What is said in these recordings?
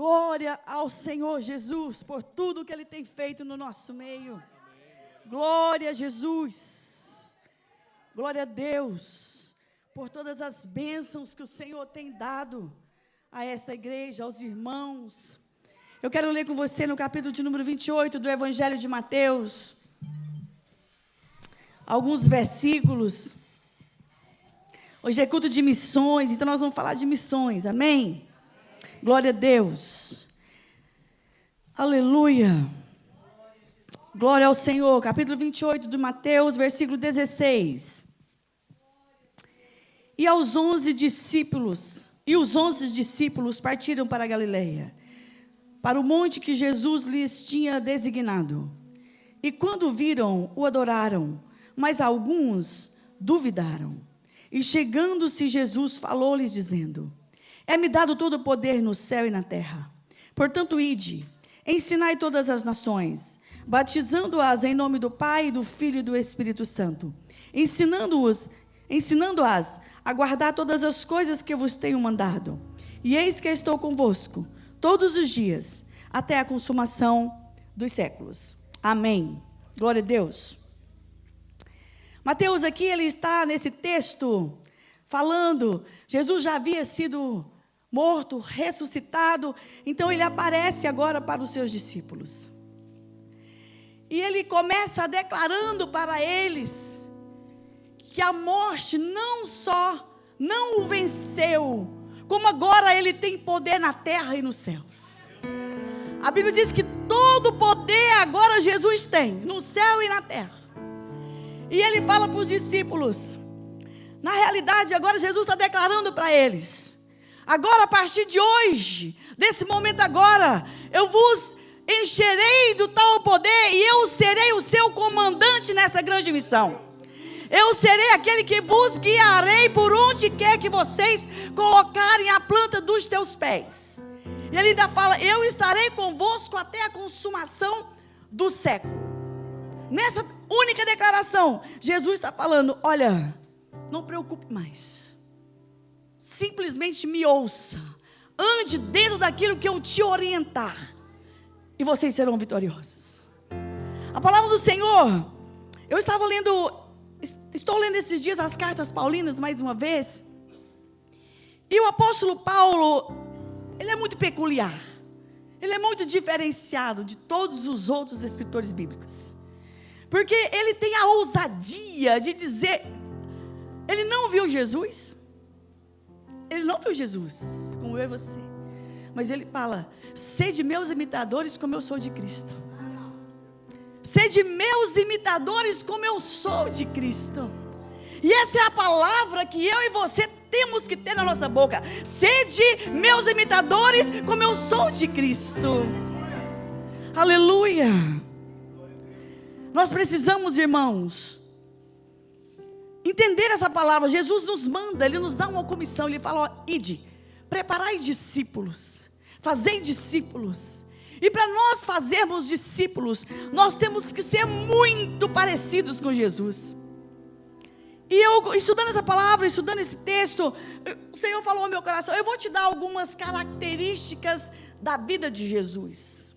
Glória ao Senhor Jesus por tudo que Ele tem feito no nosso meio. Glória a Jesus. Glória a Deus por todas as bênçãos que o Senhor tem dado a esta igreja, aos irmãos. Eu quero ler com você no capítulo de número 28 do Evangelho de Mateus, alguns versículos. Hoje é culto de missões, então nós vamos falar de missões, amém? Glória a Deus. Aleluia. Glória ao Senhor. Capítulo 28 de Mateus, versículo 16. E os 11 discípulos partiram para a Galileia, para o monte que Jesus lhes tinha designado. E quando viram, o adoraram, mas alguns duvidaram. E chegando-se Jesus, falou-lhes dizendo: É-me dado todo o poder no céu e na terra. Portanto, ide, ensinai todas as nações, batizando-as em nome do Pai, do Filho e do Espírito Santo, ensinando-as a guardar todas as coisas que eu vos tenho mandado. E eis que estou convosco todos os dias, até a consumação dos séculos. Amém. Glória a Deus. Mateus aqui, ele está nesse texto falando, Jesus já havia sido morto, ressuscitado, então ele aparece agora para os seus discípulos. E ele começa declarando para eles que a morte não só não o venceu, como agora ele tem poder na terra e nos céus. A Bíblia diz que todo poder agora Jesus tem, no céu e na terra. E ele fala para os discípulos, na realidade agora Jesus está declarando para eles, agora a partir de hoje, desse momento agora, eu vos encherei do tal poder e eu serei o seu comandante nessa grande missão. Eu serei aquele que vos guiarei por onde quer que vocês colocarem a planta dos teus pés. E ele ainda fala, eu estarei convosco até a consumação do século. Nessa única declaração, Jesus está falando, olha, não preocupe mais. Simplesmente me ouça. Ande dentro daquilo que eu te orientar. E vocês serão vitoriosos. A palavra do Senhor, estou lendo esses dias as cartas paulinas mais uma vez. E o apóstolo Paulo, ele é muito peculiar. Ele é muito diferenciado de todos os outros escritores bíblicos. Porque ele tem a ousadia de dizer, ele não viu Jesus. Ele não viu Jesus, como eu e você. Mas ele fala, sede meus imitadores como eu sou de Cristo. Sede meus imitadores como eu sou de Cristo. E essa é a palavra que eu e você temos que ter na nossa boca. Sede meus imitadores como eu sou de Cristo. Aleluia. Nós precisamos, irmãos, entender essa palavra. Jesus nos manda, Ele nos dá uma comissão. Ele fala, ó, ide, preparai discípulos, fazei discípulos. E para nós fazermos discípulos, nós temos que ser muito parecidos com Jesus. E eu, estudando essa palavra, estudando esse texto, o Senhor falou ao meu coração, eu vou te dar algumas características da vida de Jesus.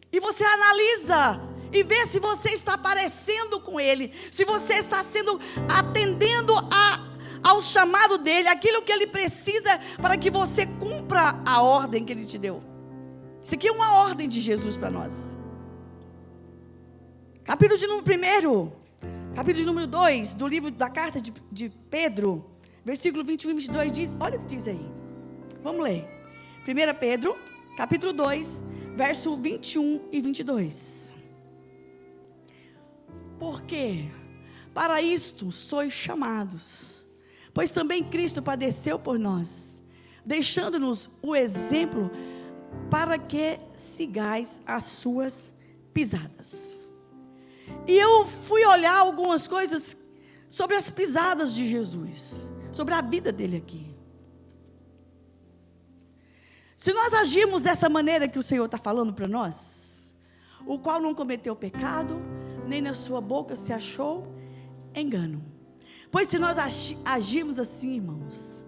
E você analisa e vê se você está parecendo com Ele, se você está atendendo ao chamado dEle, aquilo que Ele precisa para que você cumpra a ordem que Ele te deu. Isso aqui é uma ordem de Jesus para nós. Capítulo de número 2, do livro da carta de Pedro, versículo 21 e 22 diz, olha o que diz aí. Vamos ler. 1 Pedro, capítulo 2, verso 21 e 22. Porque para isto sois chamados, pois também Cristo padeceu por nós, deixando-nos o exemplo para que sigais as suas pisadas. E eu fui olhar algumas coisas sobre as pisadas de Jesus, sobre a vida dele aqui. Se nós agirmos dessa maneira que o Senhor está falando para nós, o qual não cometeu pecado, nem na sua boca se achou engano. Pois se nós agirmos assim, irmãos,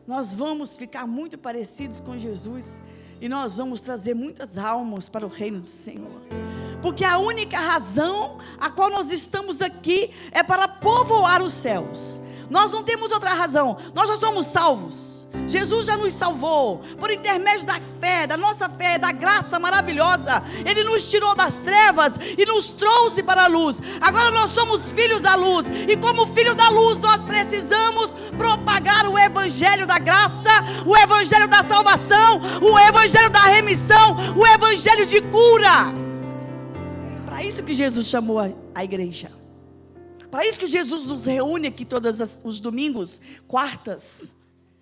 nós vamos ficar muito parecidos com Jesus, E nós vamos trazer muitas almas para o reino do Senhor. Porque a única razão a qual nós estamos aqui é para povoar os céus. Nós não temos outra razão. Nós já somos salvos. Jesus já nos salvou por intermédio da fé, da nossa fé, da graça maravilhosa. Ele nos tirou das trevas e nos trouxe para a luz. Agora nós somos filhos da luz. E como filho da luz nós precisamos propagar o evangelho da graça, o evangelho da salvação, o evangelho da remissão, o evangelho de cura. Para isso que Jesus chamou a igreja. Para isso que Jesus nos reúne aqui todos os domingos, quartas.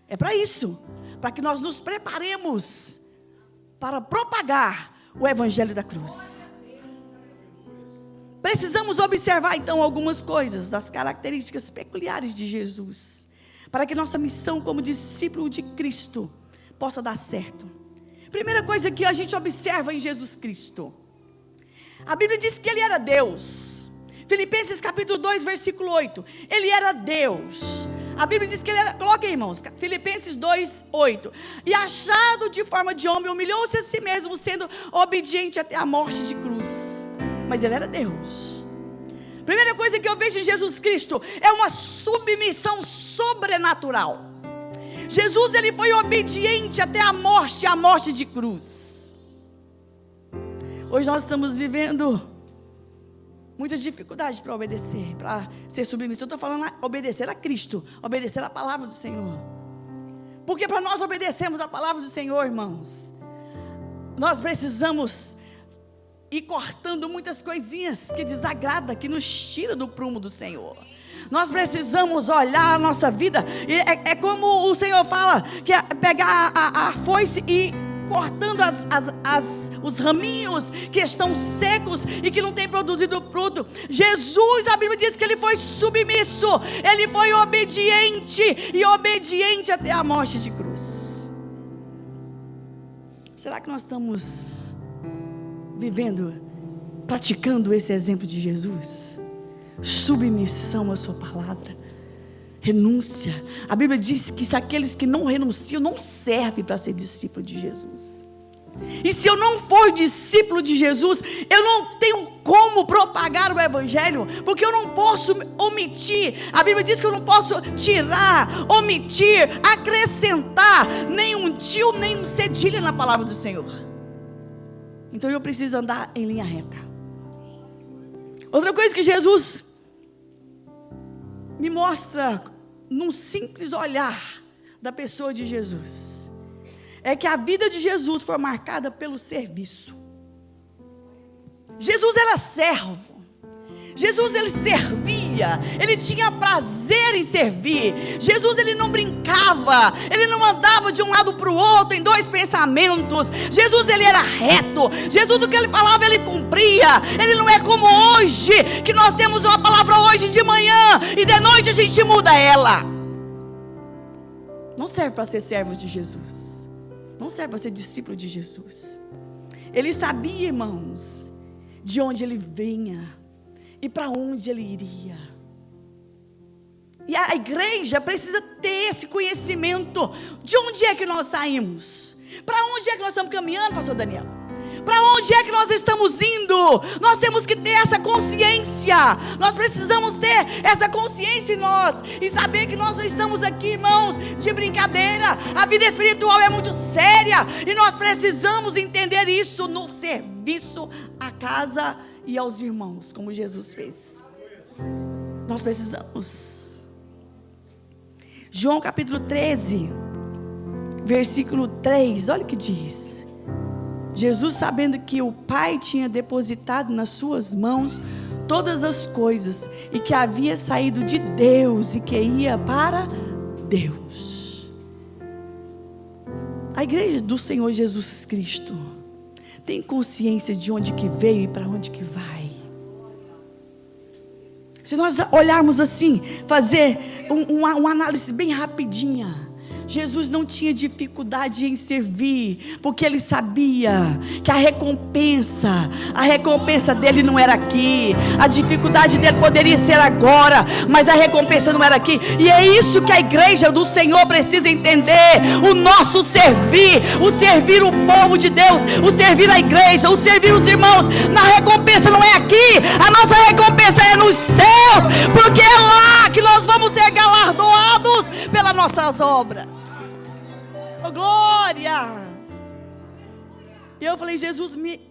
É para isso, para que nós nos preparemos para propagar o evangelho da cruz. Precisamos observar então algumas coisas, das características peculiares de Jesus, para que nossa missão como discípulo de Cristo possa dar certo. Primeira coisa que a gente observa em Jesus Cristo, a Bíblia diz que Ele era Deus. Filipenses capítulo 2 versículo 8, Ele era Deus. A Bíblia diz que Ele era, coloque aí, irmãos, Filipenses 2, 8. E achado de forma de homem, humilhou-se a si mesmo, sendo obediente até a morte de cruz. Mas Ele era Deus. Primeira coisa que eu vejo em Jesus Cristo é uma submissão sobrenatural. Jesus, Ele foi obediente até a morte de cruz. Hoje nós estamos vivendo muitas dificuldades para obedecer, para ser submisso. Eu estou falando obedecer a Cristo, obedecer a palavra do Senhor. Porque para nós obedecermos a palavra do Senhor, irmãos, nós precisamos ir cortando muitas coisinhas que desagradam, que nos tira do prumo do Senhor. Nós precisamos olhar a nossa vida. É como o Senhor fala, que é pegar a foice e cortando os raminhos que estão secos e que não têm produzido fruto. Jesus, a Bíblia diz que Ele foi submisso, Ele foi obediente, e obediente até a morte de cruz. Será que nós estamos vivendo, praticando esse exemplo de Jesus? Submissão à sua palavra, renúncia. A Bíblia diz que se aqueles que não renunciam não servem para ser discípulo de Jesus. E se eu não for discípulo de Jesus, eu não tenho como propagar o evangelho, porque eu não posso omitir. A Bíblia diz que eu não posso tirar, omitir, acrescentar nenhum tio, nem cedilha na palavra do Senhor. Então eu preciso andar em linha reta. Outra coisa que Jesus me mostra num simples olhar da pessoa de Jesus é que a vida de Jesus foi marcada pelo serviço. Jesus era servo. Jesus, Ele servia. Ele tinha prazer em servir. Jesus, Ele não brincava. Ele não andava de um lado para o outro em dois pensamentos. Jesus, Ele era reto. Jesus, o que Ele falava, Ele cumpria. Ele não é como hoje, que nós temos uma palavra hoje de manhã e de noite a gente muda ela. Não serve para ser servo de Jesus. Não serve para ser discípulo de Jesus. Ele sabia, irmãos, de onde Ele vinha e para onde Ele iria. E a igreja precisa ter esse conhecimento. De onde é que nós saímos? Para onde é que nós estamos caminhando, pastor Daniel? Para onde é que nós estamos indo? Nós temos que ter essa consciência. Nós precisamos ter essa consciência em nós e saber que nós não estamos aqui, irmãos, de brincadeira. A vida espiritual é muito séria e nós precisamos entender isso no serviço à casa e aos irmãos, como Jesus fez. Nós precisamos. João capítulo 13, versículo 3, olha o que diz. Jesus, sabendo que o Pai tinha depositado nas suas mãos todas as coisas, e que havia saído de Deus e que ia para Deus. A igreja do Senhor Jesus Cristo tem consciência de onde que veio e para onde que vai. Se nós olharmos assim, fazer uma análise bem rapidinha, Jesus não tinha dificuldade em servir, porque ele sabia que a recompensa dele não era aqui. A dificuldade dele poderia ser agora, mas a recompensa não era aqui. E é isso que a igreja do Senhor precisa entender: o nosso servir, o servir o povo de Deus, o servir a igreja, o servir os irmãos. Na recompensa não é aqui, a nossa recompensa é nos céus, porque é lá que nós vamos ser galardoados pelas nossas obras. Oh, glória! E eu falei: Jesus, me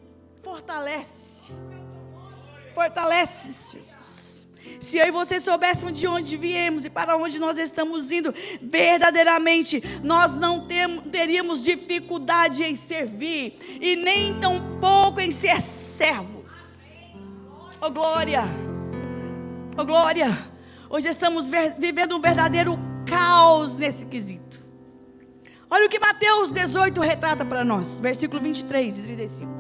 fortalece. Fortalece, Jesus. Se eu e você soubéssemos de onde viemos e para onde nós estamos indo, verdadeiramente nós não teríamos dificuldade em servir, e nem tão pouco em ser servos. Oh, glória! Oh, glória! Hoje estamos vivendo um verdadeiro caos nesse quesito. Olha o que Mateus 18 retrata para nós, versículo 23 e 35.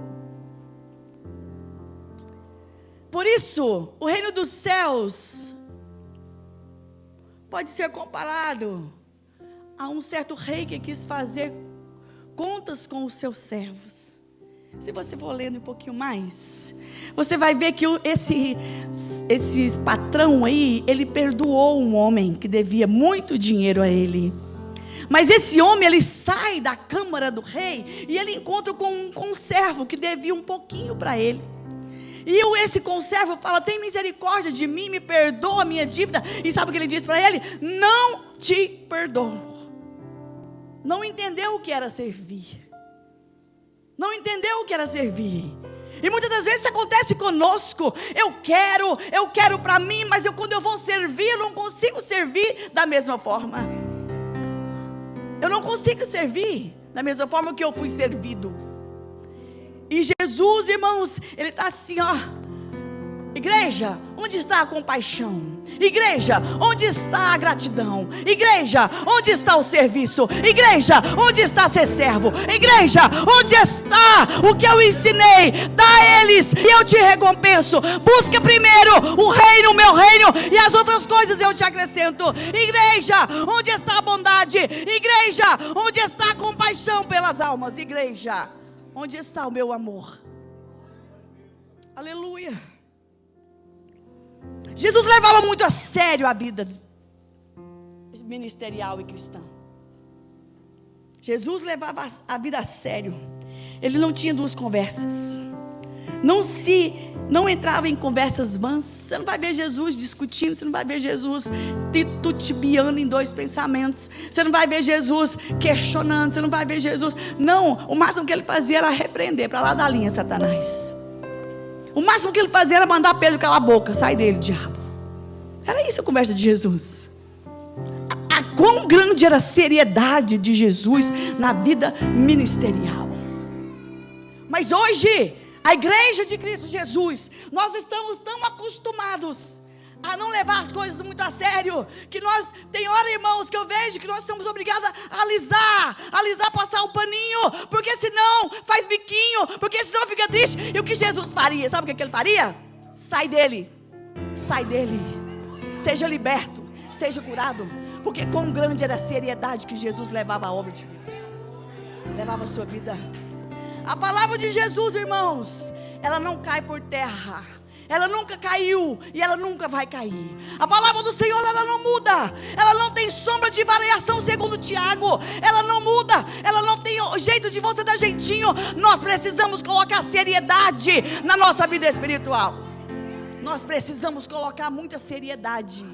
Por isso, o reino dos céus pode ser comparado a um certo rei que quis fazer contas com os seus servos. Se você for lendo um pouquinho mais, você vai ver que esse patrão aí, ele perdoou um homem que devia muito dinheiro a ele. Mas esse homem, ele sai da câmara do rei e ele encontra com um servo que devia um pouquinho para ele. E esse conservo fala: tem misericórdia de mim, me perdoa a minha dívida. E sabe o que ele diz para ele? Não te perdoo. Não entendeu o que era servir. Não entendeu o que era servir. E muitas das vezes isso acontece conosco. Eu quero para mim, mas quando eu vou servir, eu não consigo servir da mesma forma. Eu não consigo servir da mesma forma que eu fui servido. E Jesus, irmãos, ele está assim, ó: igreja, onde está a compaixão? Igreja, onde está a gratidão? Igreja, onde está o serviço? Igreja, onde está ser servo? Igreja, onde está o que eu ensinei? Dá a eles e eu te recompenso. Busca primeiro o reino, o meu reino, e as outras coisas eu te acrescento. Igreja, onde está a bondade? Igreja, onde está a compaixão pelas almas? Igreja, onde está o meu amor? Aleluia. Jesus levava muito a sério a vida ministerial e cristã. Jesus levava a vida a sério. Ele não tinha duas conversas. Não entrava em conversas vãs. Você não vai ver Jesus discutindo. Você não vai ver Jesus titubeando em dois pensamentos. Você não vai ver Jesus questionando. Você não vai ver Jesus. Não, o máximo que ele fazia era repreender para lá da linha, Satanás. O máximo que ele fazia era mandar Pedro calar a boca. Sai dele, diabo. Era isso a conversa de Jesus. Quão grande era a seriedade de Jesus na vida ministerial. Mas hoje, a igreja de Cristo Jesus, nós estamos tão acostumados a não levar as coisas muito a sério, que tem hora, irmãos, que eu vejo que nós somos obrigados a alisar, passar o paninho, porque senão faz biquinho, porque senão fica triste. E o que Jesus faria? Sabe o que ele faria? Sai dele, seja liberto, seja curado, porque quão grande era a seriedade que Jesus levava a obra de Deus, levava a sua vida. A palavra de Jesus, irmãos, ela não cai por terra. Ela nunca caiu e ela nunca vai cair. A palavra do Senhor, ela não muda. Ela não tem sombra de variação, segundo Tiago. Ela não muda. Ela não tem jeito de você dar jeitinho. Nós precisamos colocar seriedade na nossa vida espiritual. Nós precisamos colocar muita seriedade.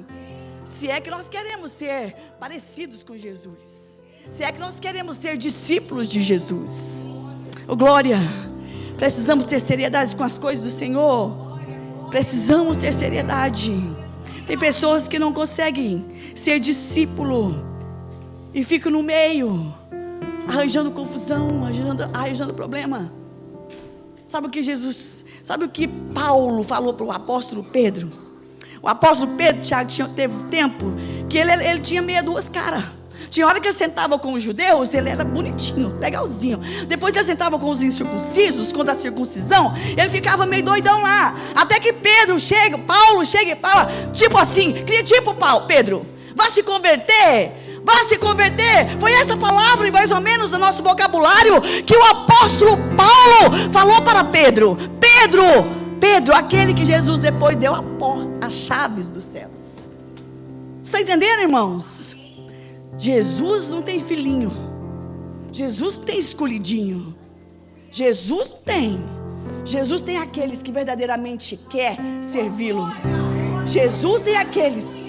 Se é que nós queremos ser parecidos com Jesus. Se é que nós queremos ser discípulos de Jesus. Oh, glória. Precisamos ter seriedade com as coisas do Senhor. Precisamos ter seriedade. Tem pessoas que não conseguem ser discípulo e ficam no meio, arranjando confusão, arranjando problema. Sabe o que Paulo falou para o apóstolo Pedro? O apóstolo Pedro, Tiago, teve tempo que ele tinha meia duas caras. Tinha hora que ele sentava com os judeus, ele era bonitinho, legalzinho. Depois ele sentava com os incircuncisos, contra a circuncisão, ele ficava meio doidão lá. Até que Paulo chega e fala, tipo assim, tipo Pedro, vai se converter, vá se converter. Foi essa palavra, mais ou menos, do nosso vocabulário, que o apóstolo Paulo falou para Pedro. Pedro, aquele que Jesus depois deu as chaves dos céus. Está entendendo, irmãos? Jesus não tem filhinho. Jesus não tem escolhidinho. Jesus não tem. Jesus tem aqueles que verdadeiramente quer servi-lo. Jesus tem aqueles.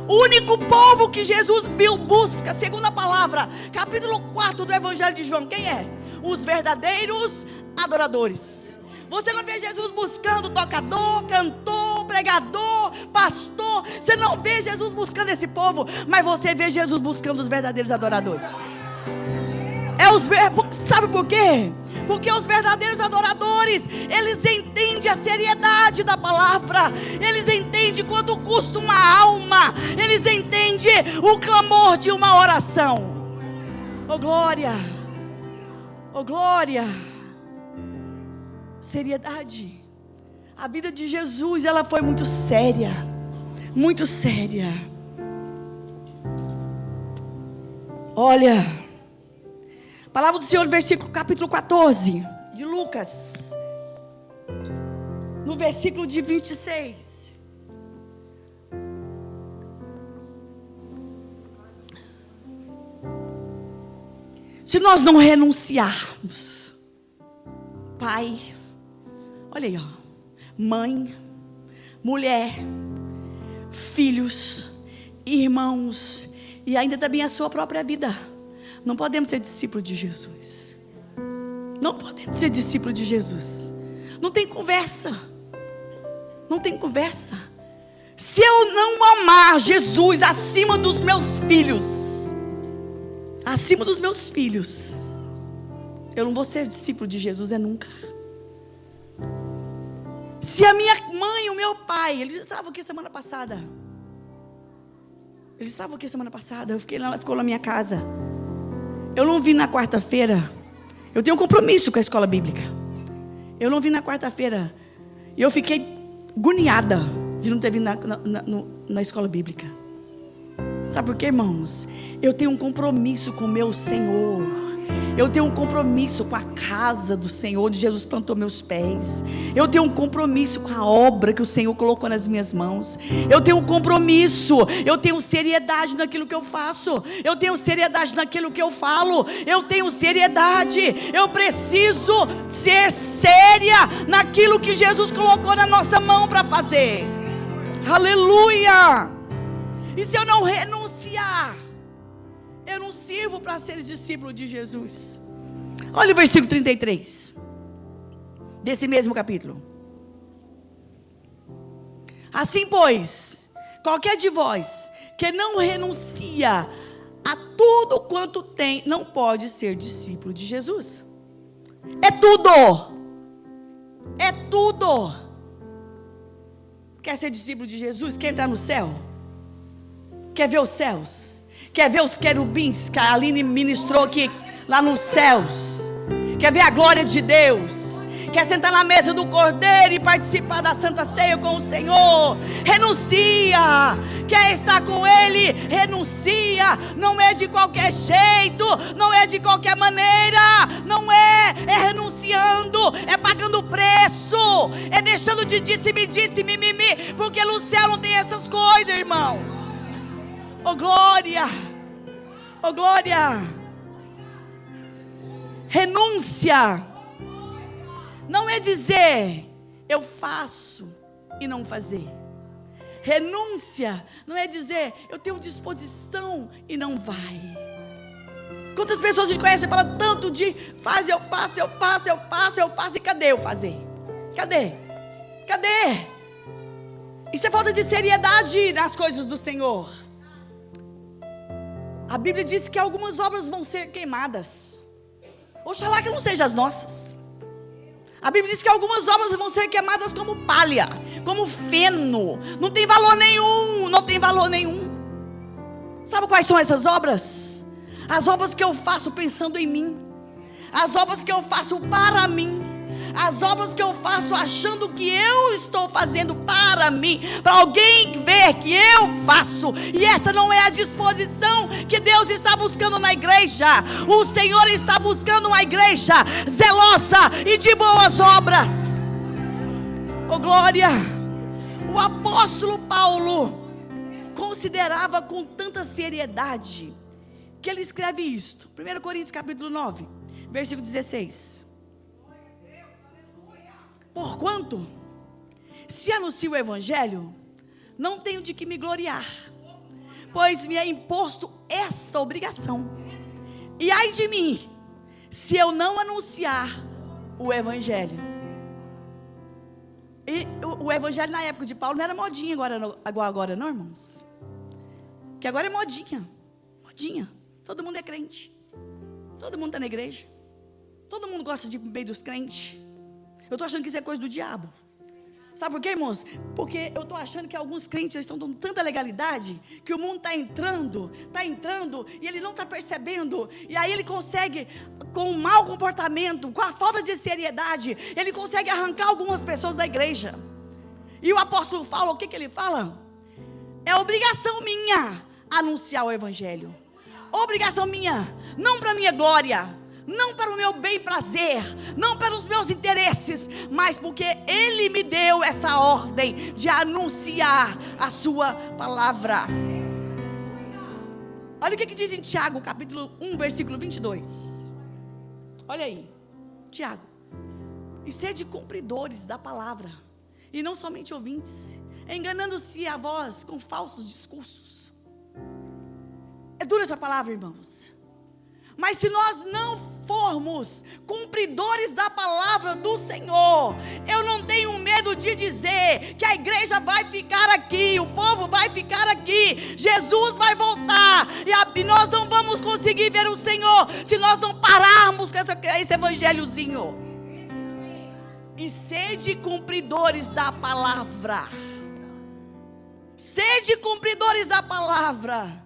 O único povo que Jesus busca, segundo a palavra, capítulo 4 do Evangelho de João, quem é? Os verdadeiros adoradores. Você não vê Jesus buscando tocador, cantor, pregador, pastor. Você não vê Jesus buscando esse povo, mas você vê Jesus buscando os verdadeiros adoradores. Sabe por quê? Porque os verdadeiros adoradores, eles entendem a seriedade da palavra, eles entendem quanto custa uma alma, eles entendem o clamor de uma oração. Oh glória, oh glória, seriedade. A vida de Jesus, ela foi muito séria, muito séria. Olha, palavra do Senhor, versículo capítulo 14 de Lucas, no versículo de 26. Se nós não renunciarmos, pai, olha aí, ó, mãe, mulher, filhos, irmãos, e ainda também a sua própria vida, não podemos ser discípulos de Jesus. Não podemos ser discípulos de Jesus. Não tem conversa. Não tem conversa. Se eu não amar Jesus acima dos meus filhos, eu não vou ser discípulo de Jesus nunca. Se a minha mãe e o meu pai, eles estavam aqui semana passada. Ela ficou na minha casa. Eu não vim na quarta-feira. Eu tenho um compromisso com a escola bíblica. Eu não vim na quarta-feira. E eu fiquei agoniada de não ter vindo na escola bíblica. Sabe por quê, irmãos? Eu tenho um compromisso com o meu Senhor. Eu tenho um compromisso com a casa do Senhor, onde Jesus plantou meus pés. Eu tenho um compromisso com a obra que o Senhor colocou nas minhas mãos. Eu tenho um compromisso. Eu tenho seriedade naquilo que eu faço. Eu tenho seriedade naquilo que eu falo. Eu tenho seriedade. Eu preciso ser séria naquilo que Jesus colocou na nossa mão para fazer. Aleluia! E se eu não renunciar, eu não sirvo para ser discípulo de Jesus. Olha o versículo 33 desse mesmo capítulo. Assim pois, qualquer de vós que não renuncia a tudo quanto tem, não pode ser discípulo de Jesus. É tudo. É tudo. Quer ser discípulo de Jesus? Quer entrar no céu? Quer ver os céus? Quer ver os querubins que a Aline ministrou aqui lá nos céus? Quer ver a glória de Deus? Quer sentar na mesa do Cordeiro e participar da Santa Ceia com o Senhor? Renuncia. Quer estar com Ele? Renuncia. Não é de qualquer jeito, não é de qualquer maneira, não é renunciando, é pagando preço, é deixando de disse, mimimi, porque no céu não tem essas coisas, irmãos. Oh glória, oh glória. Renúncia não é dizer eu faço e não fazer. Renúncia não é dizer eu tenho disposição e não vai. Quantas pessoas a gente conhece e fala tanto de faz, eu faço, e cadê eu fazer? Cadê? Isso é falta de seriedade nas coisas do Senhor. A Bíblia diz que algumas obras vão ser queimadas. Oxalá que não sejam as nossas. A Bíblia diz que algumas obras vão ser queimadas como palha, como feno. Não tem valor nenhum, não tem valor nenhum. Sabe quais são essas obras? As obras que eu faço pensando em mim. As obras que eu faço para mim. As obras que eu faço achando que eu estou fazendo para mim, para alguém ver que eu faço. E essa não é a disposição que Deus está buscando na igreja. O Senhor está buscando uma igreja zelosa e de boas obras. Oh glória! O apóstolo Paulo considerava com tanta seriedade que ele escreve isto. 1 Coríntios capítulo 9, versículo 16. Porquanto, se anuncio o evangelho, não tenho de que me gloriar, pois me é imposto esta obrigação. E ai de mim, se eu não anunciar o evangelho. E o evangelho na época de Paulo não era modinha agora não, irmãos? Que agora é modinha. Modinha. Todo mundo é crente. Todo mundo está na igreja. Todo mundo gosta de ir no meio dos crentes. Eu estou achando que isso é coisa do diabo. Sabe por quê, irmãos? Porque eu estou achando que alguns crentes estão dando tanta legalidade, que o mundo está entrando, e ele não está percebendo. E aí ele consegue, com o mau comportamento, com a falta de seriedade, ele consegue arrancar algumas pessoas da igreja. E o apóstolo fala, o que ele fala? É obrigação minha anunciar o evangelho. Obrigação minha, não para minha glória, não para o meu bem prazer, não para os meus interesses, mas porque Ele me deu essa ordem de anunciar a sua palavra. Olha o que diz em Tiago, capítulo 1, versículo 22. Olha aí, Tiago. E sede cumpridores da palavra, e não somente ouvintes, enganando-se a vós com falsos discursos. É dura essa palavra, irmãos. Mas se nós não formos cumpridores da palavra do Senhor, eu não tenho medo de dizer que a igreja vai ficar aqui, o povo vai ficar aqui, Jesus vai voltar, e nós não vamos conseguir ver o Senhor se nós não pararmos com esse evangelhozinho. E sede cumpridores da palavra. Sede cumpridores da palavra.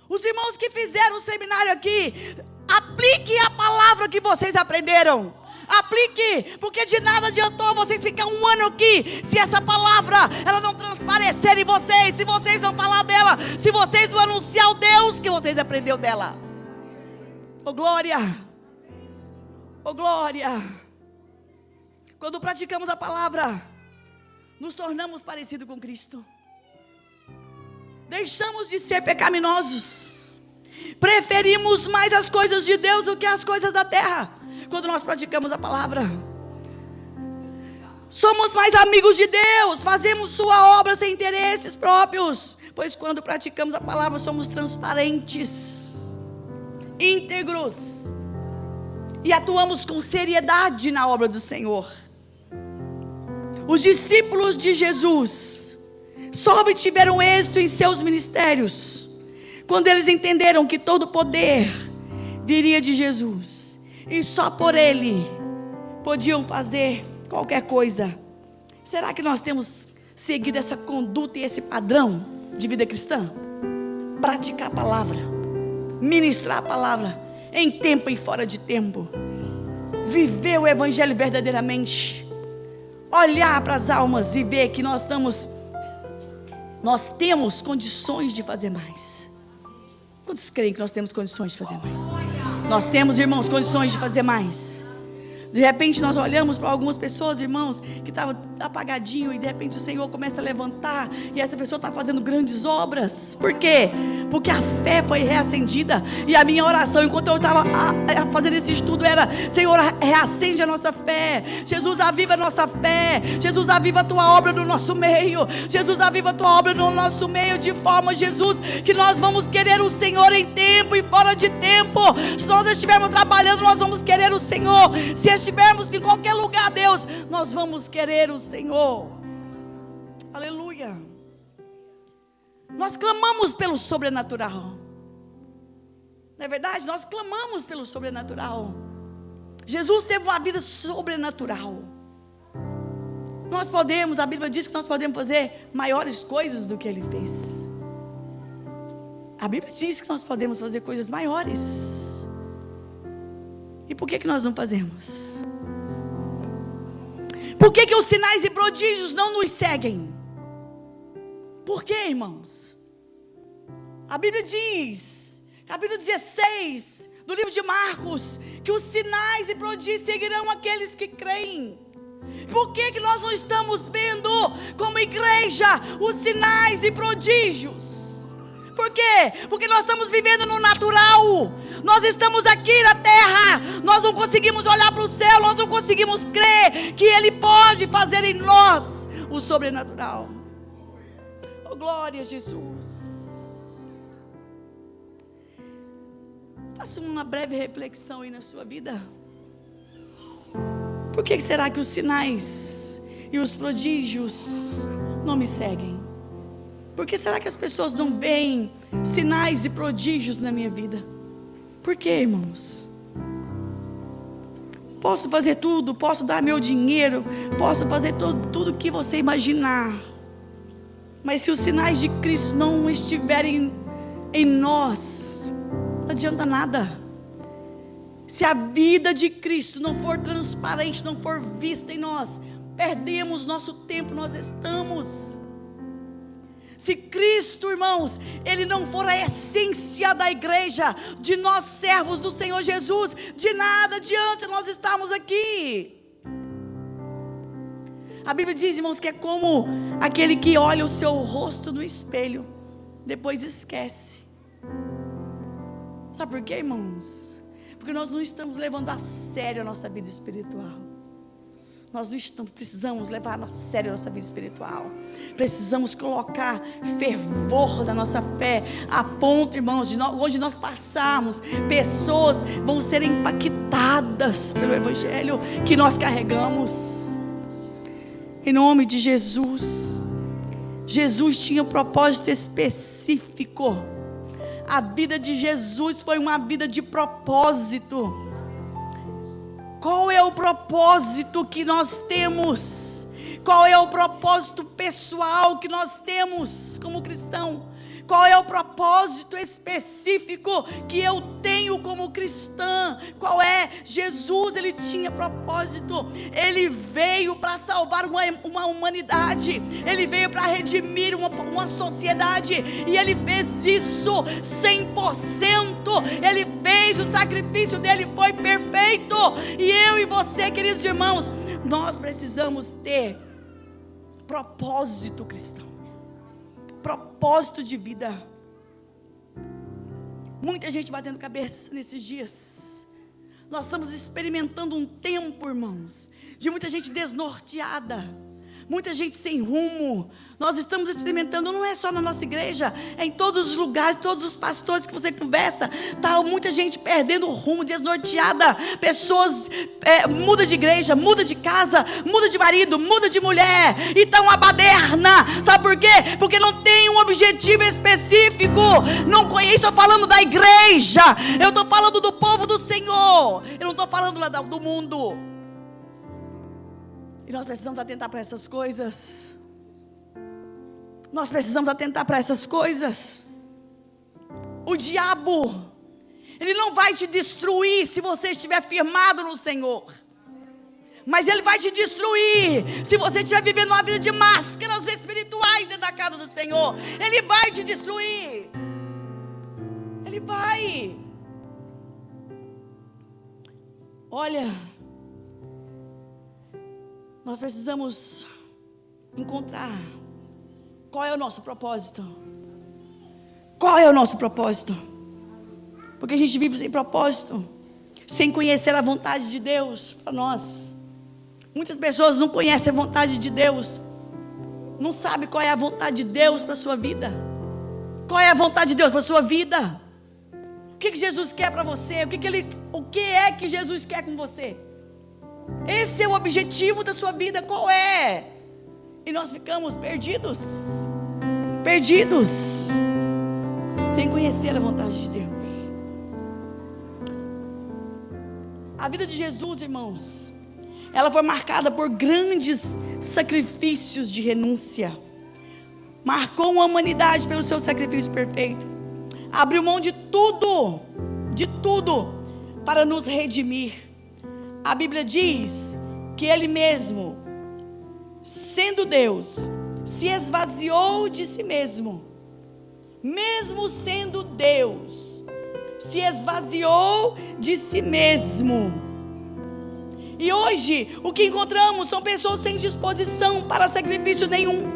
Os irmãos que fizeram o seminário aqui, aplique a palavra que vocês aprenderam. Aplique, porque de nada adiantou vocês ficar um ano aqui, se essa palavra, ela não transparecer em vocês, se vocês não falar dela, se vocês não anunciar o Deus que vocês aprenderam dela. Oh glória! Oh glória! Quando praticamos a palavra, nos tornamos parecidos com Cristo. Deixamos de ser pecaminosos. Preferimos mais as coisas de Deus do que as coisas da terra. Quando nós praticamos a palavra, somos mais amigos de Deus. Fazemos sua obra sem interesses próprios. Pois quando praticamos a palavra, somos transparentes, íntegros, e atuamos com seriedade na obra do Senhor. Os discípulos de Jesus só obtiveram êxito em seus ministérios quando eles entenderam que todo poder viria de Jesus, e só por Ele podiam fazer qualquer coisa. Será que nós temos seguido essa conduta e esse padrão de vida cristã? Praticar a palavra, ministrar a palavra em tempo e fora de tempo, viver o evangelho verdadeiramente, olhar para as almas e ver que nós temos condições de fazer mais. Quantos creem que nós temos condições de fazer mais? Nós temos, irmãos, condições de fazer mais. De repente nós olhamos para algumas pessoas, irmãos, que estavam apagadinho, e de repente o Senhor começa a levantar, e essa pessoa está fazendo grandes obras. Por quê? Porque a fé foi reacendida. E a minha oração, enquanto eu estava fazendo esse estudo, era: Senhor, reacende a nossa fé. Jesus, aviva a nossa fé. Jesus, aviva a tua obra no nosso meio. Jesus, aviva a tua obra no nosso meio, de forma, Jesus, que nós vamos querer o Senhor em tempo e fora de tempo. Se nós estivermos trabalhando, nós vamos querer o Senhor. Se estivermos em qualquer lugar, Deus, nós vamos querer o Senhor. Aleluia. Nós clamamos pelo sobrenatural. Não é verdade? Nós clamamos pelo sobrenatural. Jesus teve uma vida sobrenatural. Nós podemos, a Bíblia diz que nós podemos fazer maiores coisas do que Ele fez. A Bíblia diz que nós podemos fazer coisas maiores. E por que nós não fazemos? Por que os sinais e prodígios não nos seguem? Por quê, irmãos? A Bíblia diz, capítulo 16 do livro de Marcos, que os sinais e prodígios seguirão aqueles que creem. Por que nós não estamos vendo como igreja os sinais e prodígios? Por quê? Porque nós estamos vivendo no natural. Nós estamos aqui na terra. Nós não conseguimos olhar para o céu. Nós não conseguimos crer que Ele pode fazer em nós o sobrenatural. Oh, glória a Jesus. Faça uma breve reflexão aí na sua vida. Por que será que os sinais e os prodígios não me seguem? Por que será que as pessoas não veem sinais e prodígios na minha vida? Por que, irmãos? Posso fazer tudo, posso dar meu dinheiro, posso fazer tudo que você imaginar. Mas se os sinais de Cristo não estiverem em nós, não adianta nada. Se a vida de Cristo não for transparente, não for vista em nós, perdemos nosso tempo, nós estamos. Se Cristo, irmãos, Ele não for a essência da igreja, de nós servos do Senhor Jesus, de nada adianta nós estarmos aqui. A Bíblia diz, irmãos, que é como aquele que olha o seu rosto no espelho, depois esquece. Sabe por quê, irmãos? Porque nós não estamos levando a sério a nossa vida espiritual. Nós não precisamos levar a sério a nossa vida espiritual. Precisamos colocar fervor da nossa fé, a ponto, irmãos, de onde nós passarmos, pessoas vão ser impactadas pelo Evangelho que nós carregamos. Em nome de Jesus. Jesus tinha um propósito específico. A vida de Jesus foi uma vida de propósito. Qual é o propósito que nós temos? Qual é o propósito pessoal que nós temos como cristão? Qual é o propósito específico que eu tenho como cristã? Qual é? Jesus, Ele tinha propósito. Ele veio para salvar uma humanidade. Ele veio para redimir uma sociedade. E Ele fez isso 100%. Ele fez, o sacrifício dele foi perfeito. E eu e você, queridos irmãos, nós precisamos ter propósito cristão. Propósito de vida. Muita gente batendo cabeça nesses dias. Nós estamos experimentando um tempo, irmãos, de muita gente desnorteada, muita gente sem rumo. Nós estamos experimentando, não é só na nossa igreja, é em todos os lugares, todos os pastores que você conversa, tá muita gente perdendo o rumo, desnorteada. Pessoas muda de igreja, muda de casa, muda de marido, muda de mulher, e tá uma baderna. Sabe por quê? Porque não tem um objetivo específico. Não conheço, estou falando da igreja, eu estou falando do povo do Senhor, eu não estou falando lá do mundo. E nós precisamos atentar para essas coisas. Nós precisamos atentar para essas coisas. O diabo, ele não vai te destruir se você estiver firmado no Senhor. Mas ele vai te destruir se você estiver vivendo uma vida de máscaras espirituais dentro da casa do Senhor. Ele vai te destruir. Ele vai. Olha, nós precisamos encontrar qual é o nosso propósito. Qual é o nosso propósito? Porque a gente vive sem propósito, sem conhecer a vontade de Deus para nós. Muitas pessoas não conhecem a vontade de Deus, não sabem qual é a vontade de Deus para a sua vida. Qual é a vontade de Deus para a sua vida? O que Jesus quer para você? O que é que Jesus quer com você? Esse é o objetivo da sua vida, qual é? E nós ficamos perdidos, sem conhecer a vontade de Deus. A vida de Jesus, irmãos, ela foi marcada por grandes sacrifícios de renúncia. Marcou uma humanidade pelo seu sacrifício perfeito. Abriu mão de tudo, para nos redimir. A Bíblia diz que Ele mesmo sendo Deus, se esvaziou de si mesmo. Mesmo sendo Deus, se esvaziou de si mesmo. E hoje, o que encontramos são pessoas sem disposição para sacrifício nenhum.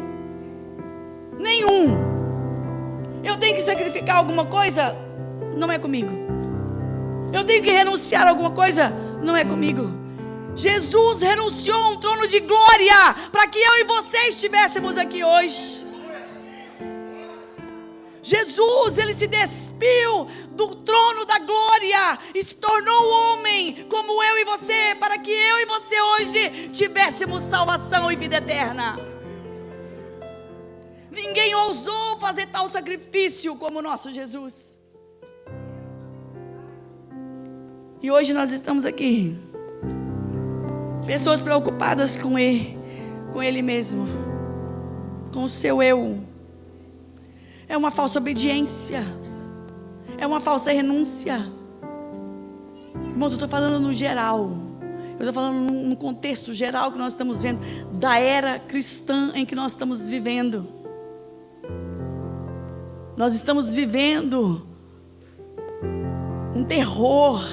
Nenhum. Eu tenho que sacrificar alguma coisa? Não é comigo. Eu tenho que renunciar a alguma coisa? Não é comigo. Jesus renunciou a um trono de glória para que eu e você estivéssemos aqui hoje. Jesus, ele se despiu do trono da glória e se tornou homem como eu e você, para que eu e você hoje tivéssemos salvação e vida eterna. Ninguém ousou fazer tal sacrifício como o nosso Jesus. E hoje nós estamos aqui, pessoas preocupadas com ele mesmo, com o seu eu. É uma falsa obediência, é uma falsa renúncia. Irmãos, eu estou falando no geral, eu estou falando no contexto geral que nós estamos vendo, da era cristã em que nós estamos vivendo. Nós estamos vivendo um terror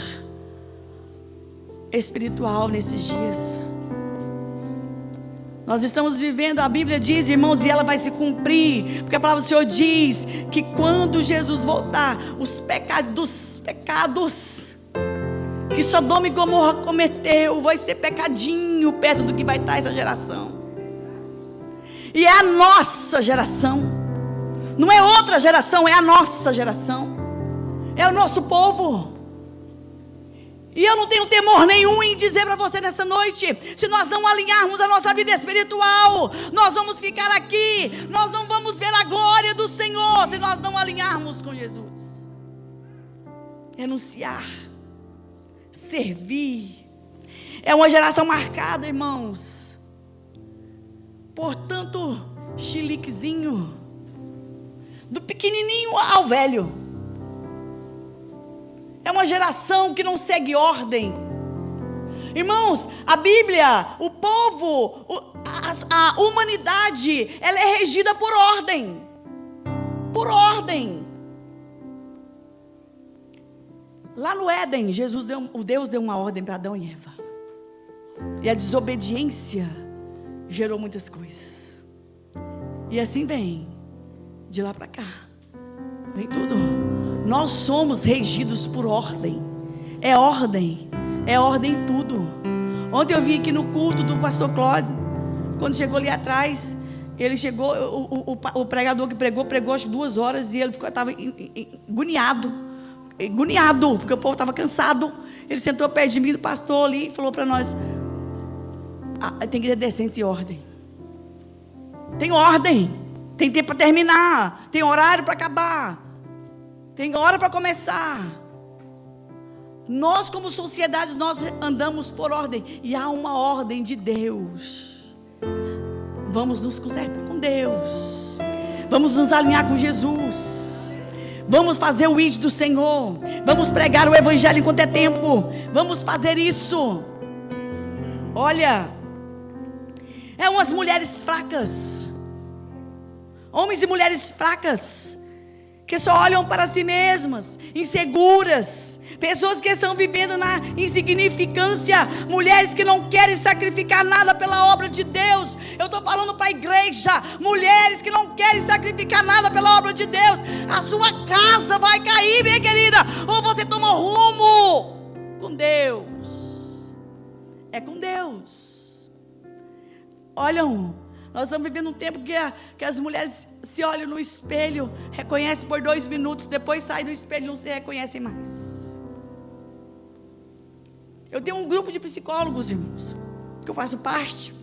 espiritual nesses dias. Nós estamos vivendo, a Bíblia diz, irmãos, e ela vai se cumprir, porque a palavra do Senhor diz que quando Jesus voltar, os pecados que Sodoma e Gomorra cometeu, vai ser pecadinho perto do que vai estar essa geração. E é a nossa geração, não é outra geração, é a nossa geração, é o nosso povo. E eu não tenho temor nenhum em dizer para você nessa noite, se nós não alinharmos a nossa vida espiritual, nós vamos ficar aqui, nós não vamos ver a glória do Senhor, se nós não alinharmos com Jesus. Renunciar, servir, é uma geração marcada, irmãos, por tanto chiliquezinho, do pequenininho ao velho. É uma geração que não segue ordem. Irmãos, a Bíblia, o povo, a humanidade, ela é regida por ordem. Por ordem. Lá no Éden, Deus deu uma ordem para Adão e Eva. E a desobediência gerou muitas coisas. E assim vem, de lá para cá, vem tudo. Nós somos regidos por ordem. É ordem em tudo. Ontem eu vi aqui no culto do pastor Cláudio, quando chegou ali atrás, ele chegou, o pregador que pregou acho que 2 horas, e ele estava agoniado, porque o povo estava cansado. Ele sentou perto de mim, do pastor ali, e falou para nós, tem que ter decência e ordem. Tem ordem, tem tempo para terminar, tem horário para acabar, tem hora para começar. Nós como sociedade, nós andamos por ordem, e há uma ordem de Deus. Vamos nos consertar com Deus, vamos nos alinhar com Jesus, vamos fazer o ID do Senhor, vamos pregar o Evangelho enquanto é tempo, vamos fazer isso. Olha, é umas mulheres fracas, homens e mulheres fracas, que só olham para si mesmas, inseguras, pessoas que estão vivendo na insignificância, mulheres que não querem sacrificar nada pela obra de Deus. Eu estou falando para a igreja, mulheres que não querem sacrificar nada pela obra de Deus. A sua casa vai cair, minha querida, ou você toma rumo com Deus. É com Deus. Olham, nós estamos vivendo um tempo que as mulheres se olham no espelho, reconhecem por 2 minutos, depois saem do espelho e não se reconhecem mais. Eu tenho um grupo de psicólogos, irmãos, que eu faço parte.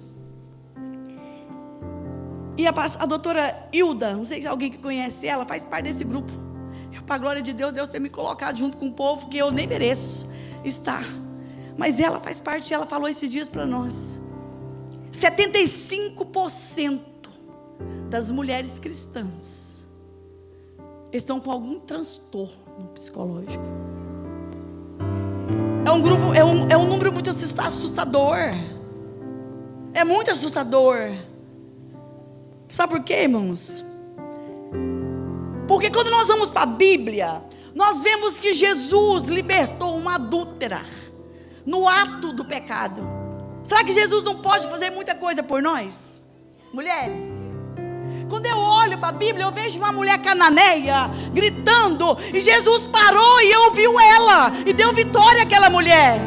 E a doutora Hilda, não sei se alguém que conhece ela, faz parte desse grupo. Para a glória de Deus, Deus ter me colocado junto com um povo que eu nem mereço estar. Mas ela faz parte, ela falou esses dias para nós. 75% das mulheres cristãs estão com algum transtorno psicológico. É um número muito assustador. É muito assustador. Sabe por quê, irmãos? Porque quando nós vamos para a Bíblia, nós vemos que Jesus libertou uma adúltera no ato do pecado. Será que Jesus não pode fazer muita coisa por nós, mulheres? Quando eu olho para a Bíblia, eu vejo uma mulher cananeia gritando, e Jesus parou e ouviu ela, e deu vitória àquela mulher.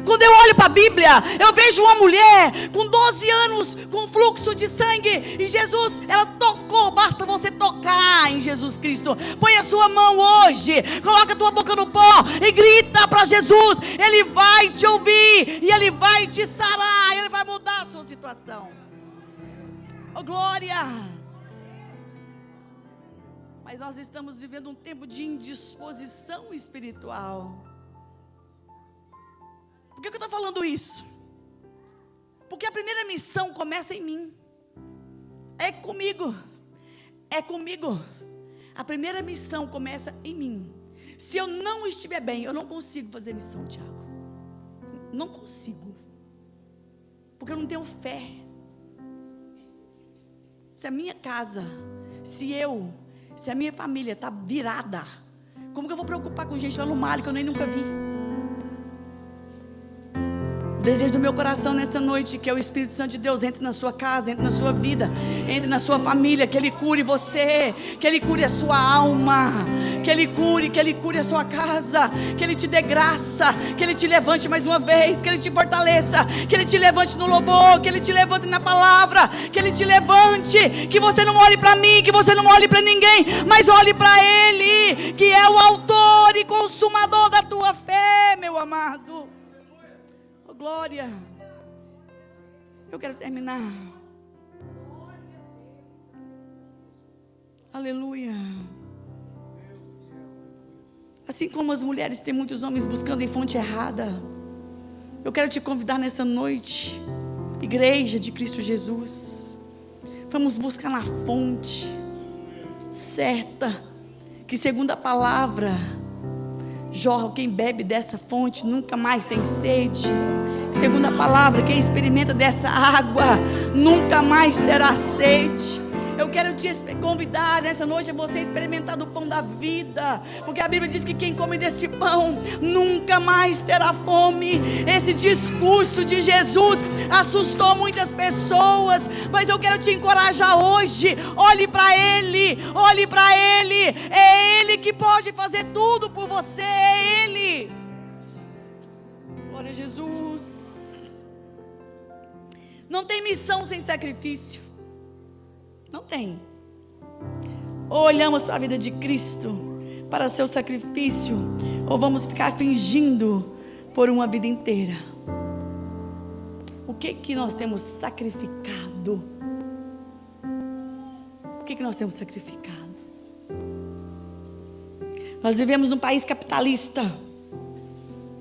Quando eu olho para a Bíblia, eu vejo uma mulher com 12 anos com fluxo de sangue, e Jesus, ela tocou. Basta você tocar em Jesus Cristo. Põe a sua mão hoje, coloca a tua boca no pó e grita para Jesus. Ele vai te ouvir, e Ele vai te sarar, Ele vai mudar a sua situação. Oh, glória! Mas nós estamos vivendo um tempo de indisposição espiritual. Por que eu estou falando isso? Porque a primeira missão começa em mim. É comigo. É comigo. A primeira missão começa em mim. Se eu não estiver bem, eu não consigo fazer missão, Tiago. Não consigo. Porque eu não tenho fé. Se a minha casa, se a minha família está virada, como que eu vou preocupar com gente lá no Mali que eu nem nunca vi? O desejo do meu coração nessa noite, que é o Espírito Santo de Deus entre na sua casa, entre na sua vida, entre na sua família, que Ele cure você, que Ele cure a sua alma, que Ele cure a sua casa, que Ele te dê graça, que Ele te levante mais uma vez, que Ele te fortaleça, que Ele te levante no louvor, que Ele te levante na palavra, que Ele te levante, que você não olhe para mim, que você não olhe para ninguém, mas olhe para Ele, que é o autor e consumador da tua fé, meu amado. Glória. Eu quero terminar. Aleluia. Assim como as mulheres têm muitos homens buscando em fonte errada, eu quero te convidar nessa noite, igreja de Cristo Jesus, vamos buscar na fonte certa, que segundo a palavra, jorra, quem bebe dessa fonte nunca mais tem sede. Segundo a palavra, quem experimenta dessa água nunca mais terá sede. Eu quero te convidar nessa noite a você experimentar do pão da vida, porque a Bíblia diz que quem come desse pão nunca mais terá fome. Esse discurso de Jesus assustou muitas pessoas, mas eu quero te encorajar hoje. Olhe para Ele, olhe para Ele. É Ele que pode fazer tudo por você, é Ele. Glória a Jesus. Não tem missão sem sacrifício. Não tem. Ou olhamos para a vida de Cristo, para seu sacrifício, ou vamos ficar fingindo por uma vida inteira. O que nós temos sacrificado? O que nós temos sacrificado? Nós vivemos num país capitalista,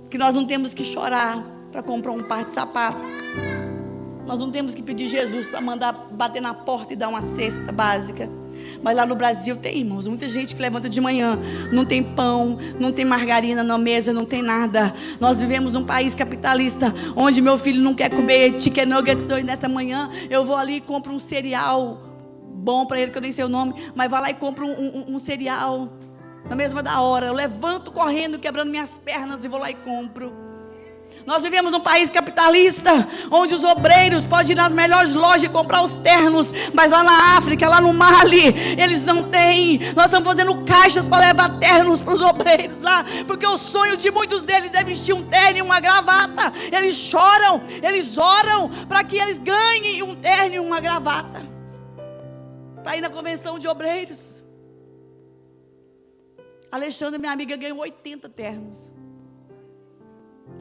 que nós não temos que chorar para comprar um par de sapato. Nós não temos que pedir Jesus para mandar bater na porta e dar uma cesta básica. Mas lá no Brasil tem, irmãos, muita gente que levanta de manhã, não tem pão, não tem margarina na mesa, não tem nada. Nós vivemos num país capitalista, onde meu filho não quer comer chicken nuggets hoje nessa manhã. Eu vou ali e compro um cereal bom para ele, que eu nem sei o nome, mas vai lá e compro um cereal na mesma da hora. Eu levanto correndo, quebrando minhas pernas e vou lá e compro. Nós vivemos num país capitalista, onde os obreiros podem ir nas melhores lojas e comprar os ternos, mas lá na África, lá no Mali, eles não têm. Nós estamos fazendo caixas para levar ternos para os obreiros lá, porque o sonho de muitos deles é vestir um terno e uma gravata. Eles choram, eles oram para que eles ganhem um terno e uma gravata, para ir na convenção de obreiros. Alexandra, minha amiga, ganhou 80 ternos.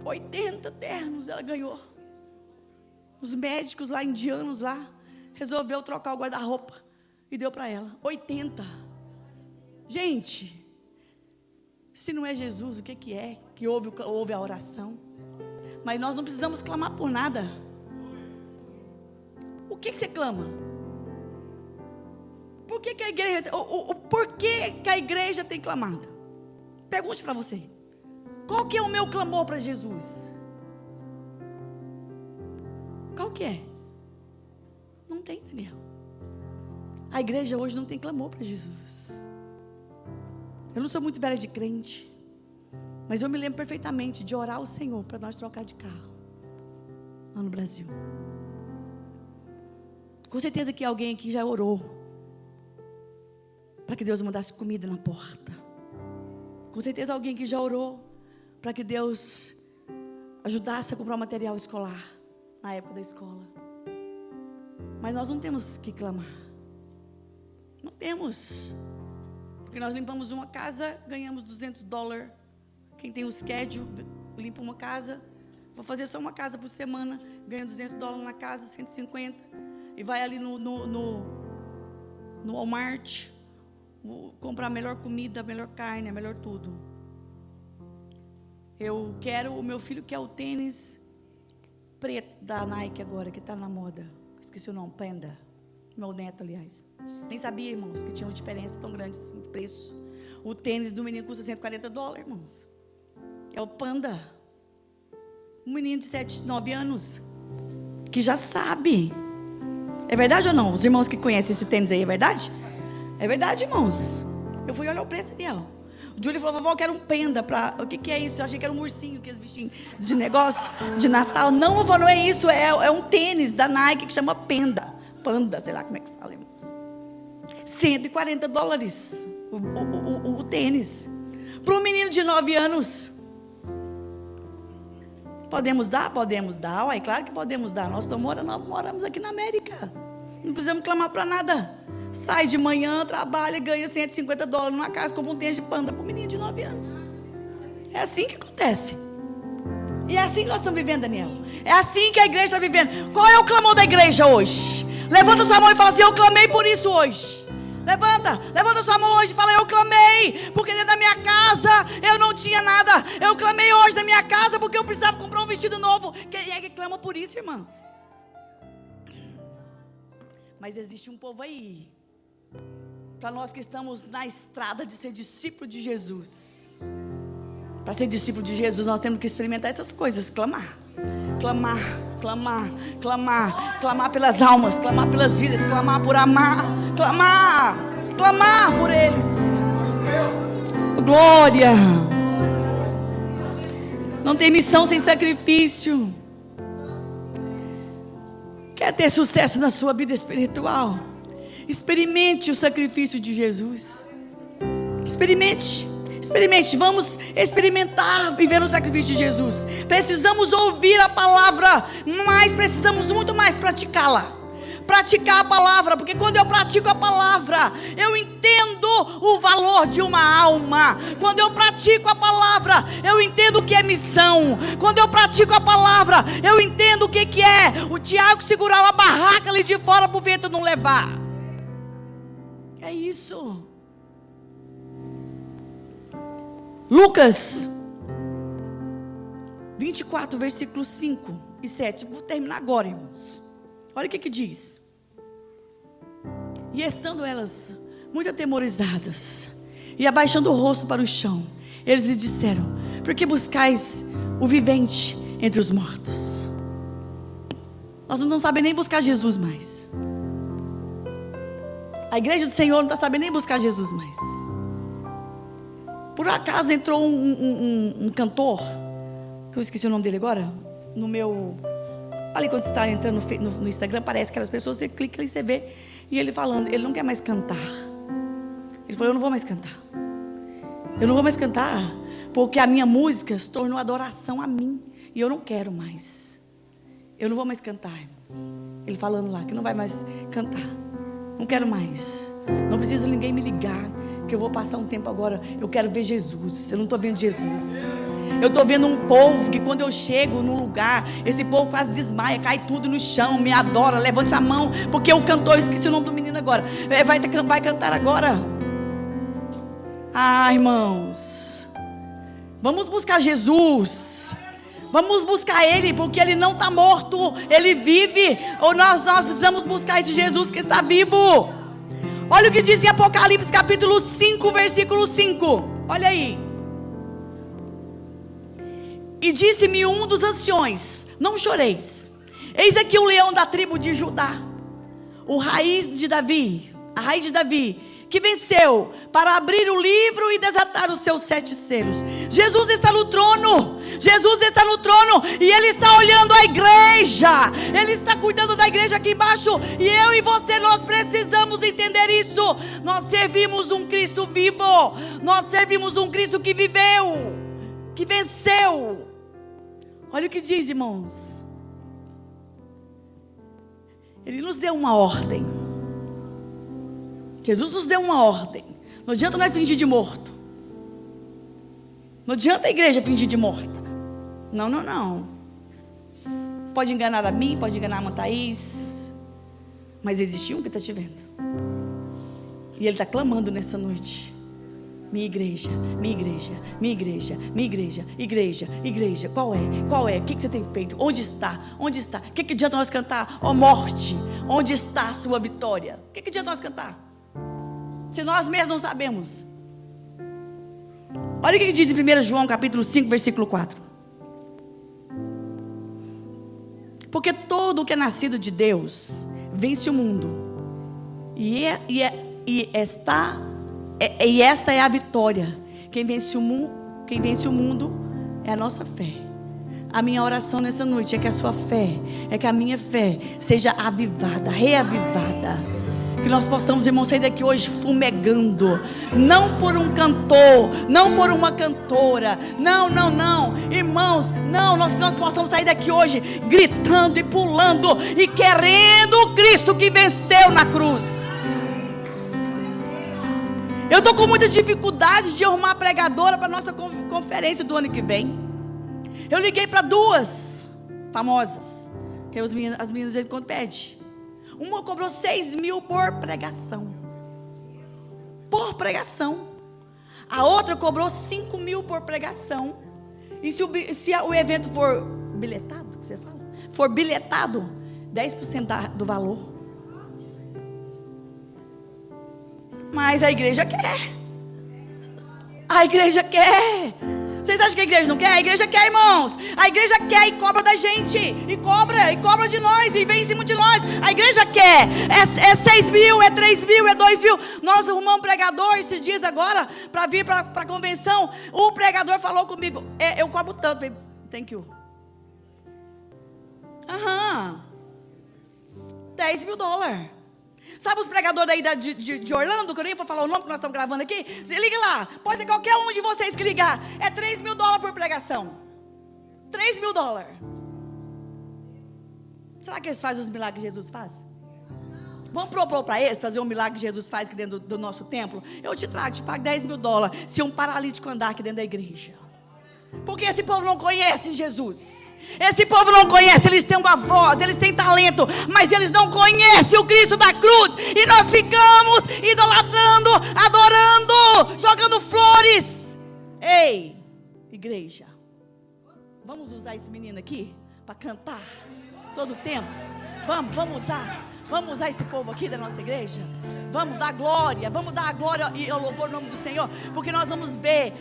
80 ternos ela ganhou. Os médicos lá, indianos lá, resolveu trocar o guarda-roupa e deu para ela 80. Gente, se não é Jesus, o que é? Que ouve a oração. Mas nós não precisamos clamar por nada. O que você clama? Por que a igreja, por que a igreja tem clamado? Pergunte para você. Qual que é o meu clamor para Jesus? que é? Não tem, Daniel. A igreja hoje não tem clamor para Jesus. Eu não sou muito velha de crente, mas eu me lembro perfeitamente de orar ao Senhor para nós trocar de carro lá no Brasil. Com certeza que alguém aqui já orou para que Deus mandasse comida na porta. Com certeza alguém que já orou para que Deus ajudasse a comprar um material escolar na época da escola. Mas nós não temos que clamar. Não temos. Porque nós limpamos uma casa, ganhamos $200. Quem tem o schedule, limpa uma casa. Vou fazer só uma casa por semana, ganha $200 na casa, 150. E vai ali no Walmart, comprar a melhor comida, a melhor carne, a melhor tudo. O meu filho quer o tênis preto da Nike agora, que está na moda. Esqueci o nome, Panda. Meu neto, aliás. Nem sabia, irmãos, que tinha uma diferença tão grande assim de preço. O tênis do menino custa $140, irmãos. É o Panda. Um menino de 7, 9 anos, que já sabe. É verdade ou não? Os irmãos que conhecem esse tênis aí, é verdade? É verdade, irmãos. Eu fui olhar o preço, Daniel. O Júlio falou: vovó, eu quero um Panda. O que é isso? Eu achei que era um ursinho, aqueles bichinhos de negócio, de Natal. Não, vovó, não é isso. É um tênis da Nike que chama Panda. Panda, sei lá como é que fala, irmãos. $140 o tênis. Para um menino de 9 anos. Podemos dar? Podemos dar. Uai, claro que podemos dar. Nós moramos aqui na América. Não precisamos clamar para nada. Sai de manhã, trabalha, ganha $150 numa casa, compra um tênis de Panda para um menino de 9 anos. É assim que acontece. E é assim que nós estamos vivendo, Daniel. É assim que a igreja está vivendo. Qual é o clamor da igreja hoje? Levanta sua mão e fala assim: eu clamei por isso hoje. Levanta sua mão hoje e fala: eu clamei, porque dentro da minha casa eu não tinha nada. Eu clamei hoje na minha casa porque eu precisava comprar um vestido novo. Quem é que clama por isso, irmãos? Mas existe um povo aí, para nós que estamos na estrada de ser discípulo de Jesus. Para ser discípulo de Jesus, nós temos que experimentar essas coisas. Clamar pelas almas, clamar pelas vidas, clamar por amar, clamar por eles. Glória. Não tem missão sem sacrifício. Quer ter sucesso na sua vida espiritual? Experimente o sacrifício de Jesus. Experimente, vamos experimentar viver o sacrifício de Jesus. Precisamos ouvir a palavra, mas precisamos muito mais praticá-la. Praticar a palavra, porque quando eu pratico a palavra, eu entendo o valor de uma alma. Quando eu pratico a palavra, eu entendo o que é missão. Quando eu pratico a palavra, eu entendo o que é o Tiago segurar uma barraca ali de fora para o vento não levar. É isso. Lucas 24, versículos 5 e 7. Vou terminar agora, irmãos. Olha o que diz. E estando elas muito atemorizadas e abaixando o rosto para o chão, eles lhe disseram: por que buscais o vivente entre os mortos? Nós não sabemos nem buscar Jesus mais. A igreja do Senhor não está sabendo nem buscar Jesus mais. Por acaso entrou um cantor, que eu esqueci o nome dele agora, no meu... Ali quando você está entrando no Instagram, parece aquelas pessoas, você clica e você vê. E ele falando, ele não quer mais cantar. Ele falou: eu não vou mais cantar. Eu não vou mais cantar, porque a minha música se tornou adoração a mim. E eu não quero mais. Eu não vou mais cantar, irmãos. Ele falando lá, que não vai mais cantar. Não quero mais. Não precisa ninguém me ligar, que eu vou passar um tempo agora. Eu quero ver Jesus. Eu não estou vendo Jesus. Eu estou vendo um povo que quando eu chego num lugar, esse povo quase desmaia, cai tudo no chão, me adora, levante a mão, porque o cantor, eu esqueci o nome do menino agora, vai cantar agora. Ah, irmãos, vamos buscar Jesus. Vamos buscar Ele, porque Ele não está morto, Ele vive. Ou nós precisamos buscar esse Jesus que está vivo. Olha o que diz em Apocalipse capítulo 5, versículo 5. Olha aí. E disse-me um dos anciões: não choreis. Eis aqui o leão da tribo de Judá, a raiz de Davi, que venceu para abrir o livro e desatar os seus 7 selos. Jesus está no trono, e Ele está olhando a igreja, Ele está cuidando da igreja aqui embaixo, e eu e você, nós precisamos entender isso. Nós servimos um Cristo vivo, nós servimos um Cristo que viveu, que venceu. Olha o que diz, irmãos. Ele nos deu uma ordem. Jesus nos deu uma ordem. Não adianta nós fingir de morto. Não adianta a igreja fingir de morta. Não. Pode enganar a mim, pode enganar a irmã Thaís, mas existe um que está te vendo. E Ele está clamando nessa noite: minha igreja, minha igreja, minha igreja, minha igreja, igreja, qual é? O que você tem feito? Onde está? O que adianta nós cantar? Ó morte, onde está a sua vitória? O que adianta nós cantar? Se nós mesmos não sabemos. Olha o que diz em 1 João capítulo 5, versículo 4. Porque todo o que é nascido de Deus vence o mundo. E esta é a vitória. Quem vence o mundo é a nossa fé. A minha oração nessa noite é que a sua fé, é que a minha fé seja avivada, reavivada. Que nós possamos, irmãos, sair daqui hoje fumegando. Não por um cantor, não por uma cantora. Não, irmãos, que nós possamos sair daqui hoje gritando e pulando e querendo o Cristo que venceu na cruz. Eu estou com muita dificuldade de arrumar pregadora para a nossa conferência do ano que vem. Eu liguei para 2 famosas, que as meninas vezes quando pedem. Uma cobrou 6 mil por pregação. A outra cobrou 5 mil por pregação. E se o evento for bilhetado, que você fala? For bilhetado, 10% do valor. Mas a igreja quer. Vocês acham que a igreja não quer? A igreja quer, irmãos. A igreja quer e cobra da gente. E cobra de nós. E vem em cima de nós. A igreja quer. É 6 mil, é 3 mil, é 2 mil. Nós arrumamos um pregador esses dias agora para vir para a convenção. O pregador falou comigo: eu cobro tanto. Eu falei, thank you. 10 mil dólares. Sabe os pregadores aí de Orlando, que eu nem vou falar o nome que nós estamos gravando aqui? Você liga lá, pode ser qualquer um de vocês que ligar. É 3 mil dólares por pregação. 3 mil dólares. Será que eles fazem os milagres que Jesus faz? Vamos propor para eles fazer um milagre que Jesus faz aqui dentro do nosso templo? Eu te pago 10 mil dólares se um paralítico andar aqui dentro da igreja. Porque esse povo não conhece Jesus. Esse povo não conhece, eles têm uma voz, eles têm talento, mas eles não conhecem o Cristo da cruz. E nós ficamos idolatrando, adorando, jogando flores. Ei, igreja, vamos usar esse menino aqui para cantar todo o tempo? Vamos usar esse povo aqui da nossa igreja? Vamos dar glória e louvor no nome do Senhor, porque nós vamos ver,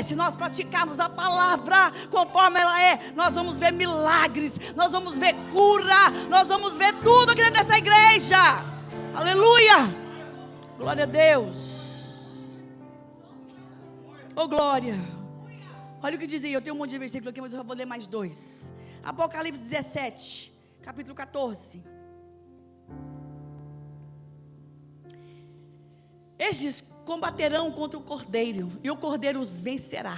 se nós praticarmos a palavra conforme ela é, nós vamos ver milagres, nós vamos ver cura, nós vamos ver tudo aqui dentro dessa igreja. Aleluia, glória a Deus, oh glória. Olha o que diz aí, eu tenho um monte de versículo aqui, mas eu só vou ler mais 2. Apocalipse 17, capítulo 14. Estes combaterão contra o Cordeiro, e o Cordeiro os vencerá,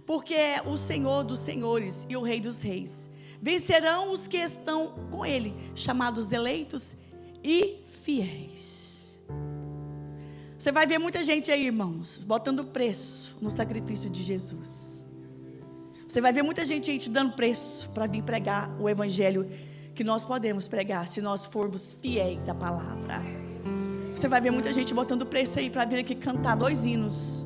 porque é o Senhor dos senhores e o Rei dos reis. Vencerão os que estão com ele, chamados eleitos e fiéis. Você vai ver muita gente aí, irmãos, botando preço no sacrifício de Jesus. Você vai ver muita gente aí te dando preço para vir pregar o evangelho que nós podemos pregar, se nós formos fiéis à palavra. Você vai ver muita gente botando preço aí para vir aqui cantar 2 hinos.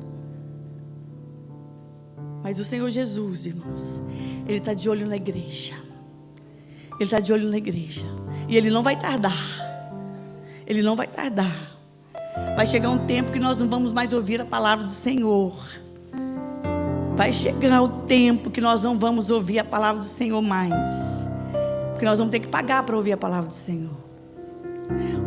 Mas o Senhor Jesus, irmãos, Ele está de olho na igreja. Ele está de olho na igreja. E Ele não vai tardar. Ele não vai tardar. Vai chegar um tempo que nós não vamos mais ouvir a palavra do Senhor. Vai chegar o tempo que nós não vamos ouvir a palavra do Senhor mais. Porque nós vamos ter que pagar para ouvir a palavra do Senhor.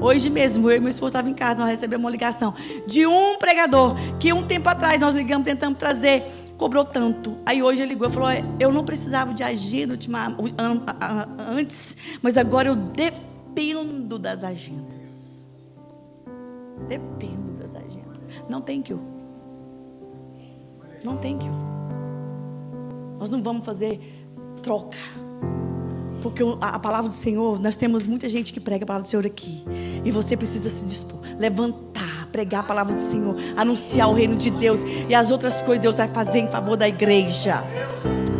Hoje mesmo, eu e meu esposo estavam em casa, nós recebemos uma ligação de um pregador, que um tempo atrás nós ligamos, tentamos trazer, cobrou tanto. Aí hoje ele ligou e falou, eu não precisava de agir antes, mas agora eu dependo das agendas. Dependo das agendas. Não tem que. Não tem que. Nós não vamos fazer troca. Porque a palavra do Senhor, nós temos muita gente que prega a palavra do Senhor aqui. E você precisa se dispor, levantar, pregar a palavra do Senhor, anunciar o reino de Deus. E as outras coisas Deus vai fazer em favor da igreja.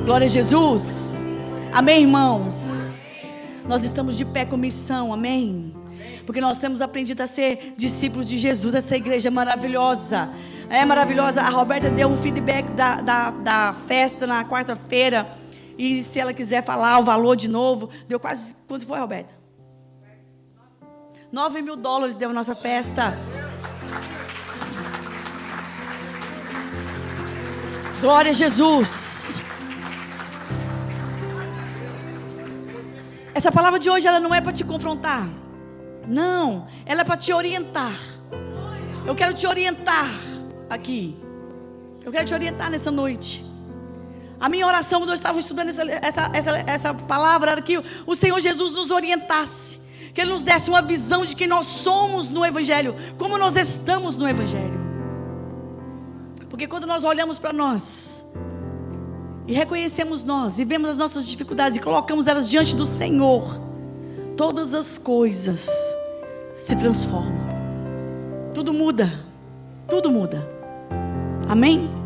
Glória a Jesus. Amém, irmãos? Nós estamos de pé com missão, amém? Porque nós temos aprendido a ser discípulos de Jesus. Essa igreja é maravilhosa. É maravilhosa. A Roberta deu um feedback da festa na quarta-feira. E se ela quiser falar o valor de novo, deu quase, quanto foi, Roberta? $9.000 deu a nossa festa. Glória a Jesus. Essa palavra de hoje, ela não é para te confrontar. Não, ela é para te orientar. Eu quero te orientar aqui. Eu quero te orientar nessa noite. A minha oração, quando eu estava estudando essa palavra, era que o Senhor Jesus nos orientasse. Que Ele nos desse uma visão de quem nós somos no Evangelho. Como nós estamos no Evangelho. Porque quando nós olhamos para nós e reconhecemos nós, e vemos as nossas dificuldades e colocamos elas diante do Senhor, todas as coisas se transformam. Tudo muda. Tudo muda. Amém?